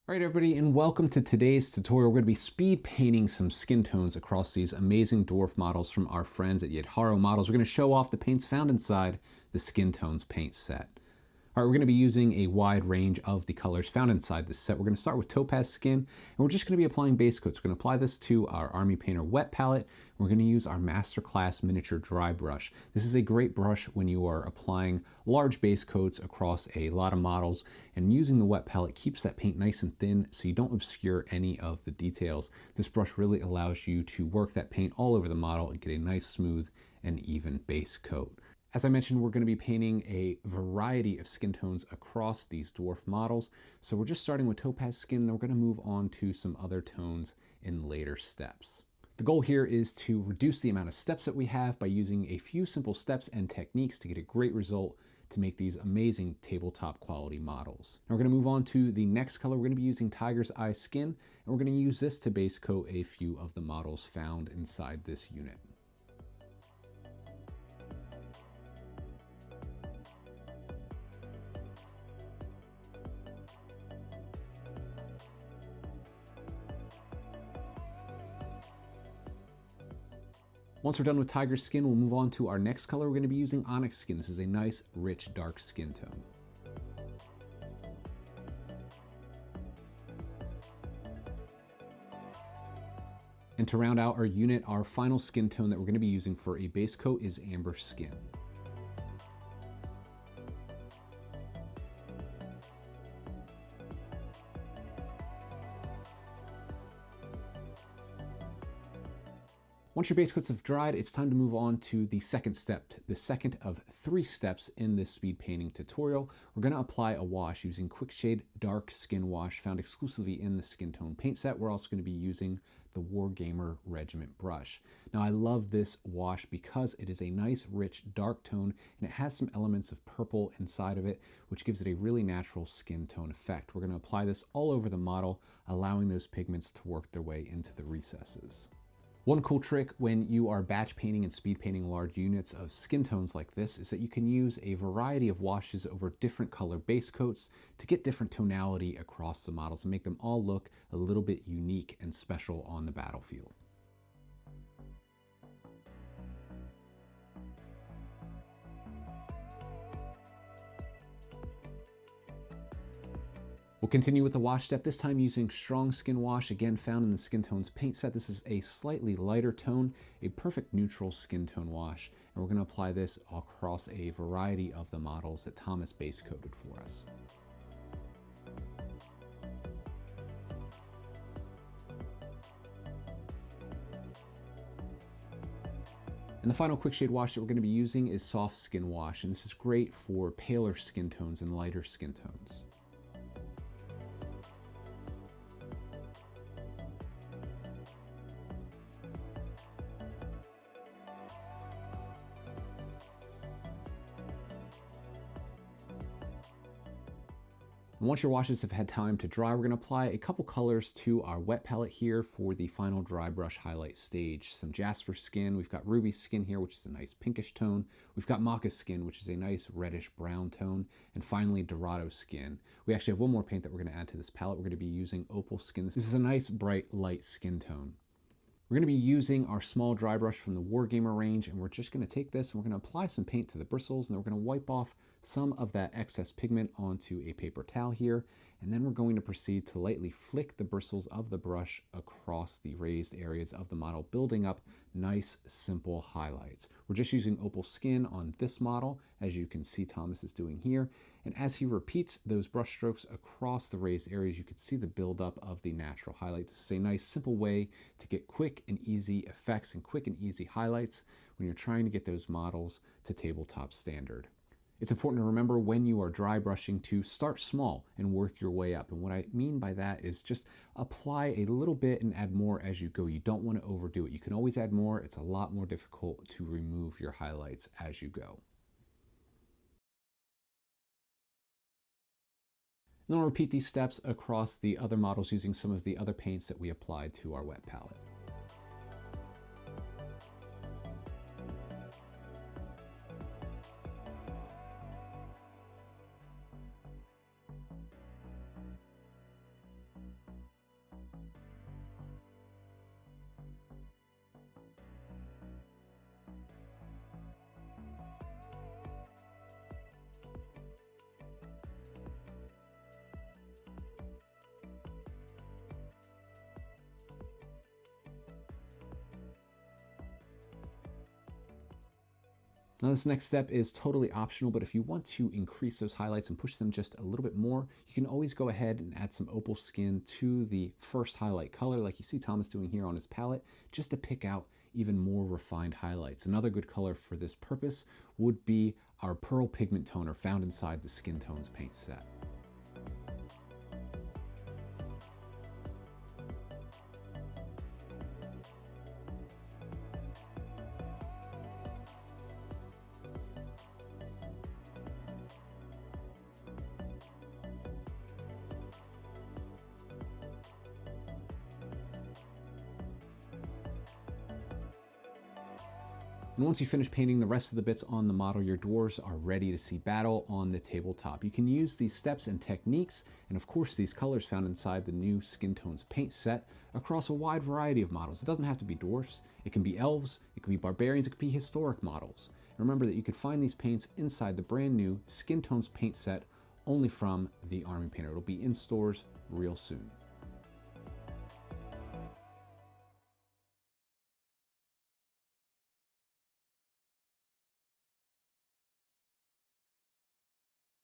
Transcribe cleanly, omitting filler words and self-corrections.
All right, everybody, and welcome to today's tutorial. We're going to be speed painting some skin tones across these amazing dwarf models from our friends at Yedharo Models. We're going to show off the paints found inside the Skin Tones paint set. All right, we're going to be using a wide range of the colors found inside this set. We're going to start with Topaz Skin, and we're just going to be applying base coats. We're going to apply this to our Army Painter wet palette. We're going to use our Masterclass Miniature Dry Brush. This is a great brush when you are applying large base coats across a lot of models, and using the wet palette keeps that paint nice and thin so you don't obscure any of the details. This brush really allows you to work that paint all over the model and get a nice, smooth, and even base coat. As I mentioned, we're going to be painting a variety of skin tones across these dwarf models. So we're just starting with Topaz Skin, then we're going to move on to some other tones in later steps. The goal here is to reduce the amount of steps that we have by using a few simple steps and techniques to get a great result to make these amazing tabletop quality models. Now we're going to move on to the next color. We're going to be using Tiger's Eye Skin, and we're going to use this to base coat a few of the models found inside this unit. Once we're done with Tiger Skin, we'll move on to our next color. We're going to be using Onyx Skin. This is a nice, rich, dark skin tone. And to round out our unit, our final skin tone that we're going to be using for a base coat is Amber Skin. Once your base coats have dried, it's time to move on to the second step, the second of 3 steps in this speed painting tutorial. We're going to apply a wash using Quickashade Dark Skin Wash found exclusively in the Skin Tone paint set. We're also going to be using the Wargamer Regiment brush. Now I love this wash because it is a nice rich dark tone and it has some elements of purple inside of it, which gives it a really natural skin tone effect. We're going to apply this all over the model, allowing those pigments to work their way into the recesses. One cool trick when you are batch painting and speed painting large units of skin tones like this is that you can use a variety of washes over different color base coats to get different tonality across the models and make them all look a little bit unique and special on the battlefield. We'll continue with the wash step, this time using Strong Skin Wash, again found in the Skin Tones paint set. This is a slightly lighter tone, a perfect neutral skin tone wash, and we're going to apply this across a variety of the models that Thomas base coated for us. And the final quick shade wash that we're going to be using is Soft Skin Wash, and this is great for paler skin tones and lighter skin tones. Once your washes have had time to dry, we're going to apply a couple colors to our wet palette here for the final dry brush highlight stage. Some Jasper Skin, we've got Ruby Skin here, which is a nice pinkish tone. We've got Maca Skin, which is a nice reddish brown tone. And finally, Dorado Skin. We actually have one more paint that we're going to add to this palette. We're going to be using Opal Skin. This is a nice, bright, light skin tone. We're going to be using our small dry brush from the Wargamer range, and we're just going to take this and we're going to apply some paint to the bristles, and then we're going to wipe off some of that excess pigment onto a paper towel here, and then we're going to proceed to lightly flick the bristles of the brush across the raised areas of the model, building up nice, simple highlights. We're just using Opal Skin on this model, as you can see Thomas is doing here, and as he repeats those brush strokes across the raised areas, you can see the buildup of the natural highlight. This is a nice, simple way to get quick and easy effects and quick and easy highlights when you're trying to get those models to tabletop standard. It's important to remember when you are dry brushing to start small and work your way up. And what I mean by that is just apply a little bit and add more as you go. You don't want to overdo it. You can always add more. It's a lot more difficult to remove your highlights as you go. And then I'll repeat these steps across the other models using some of the other paints that we applied to our wet palette. Now this next step is totally optional, but if you want to increase those highlights and push them just a little bit more, you can always go ahead and add some opal skin to the first highlight color, like you see Thomas doing here on his palette, just to pick out even more refined highlights. Another good color for this purpose would be our Pearl Pigment Toner found inside the Skin Tones paint set. And once you finish painting the rest of the bits on the model, your dwarves are ready to see battle on the tabletop. You can use these steps and techniques, and of course these colors found inside the new Skin Tones paint set across a wide variety of models. It doesn't have to be dwarfs, it can be elves, it can be barbarians, it can be historic models. And remember that you can find these paints inside the brand new Skin Tones paint set only from the Army Painter. It'll be in stores real soon.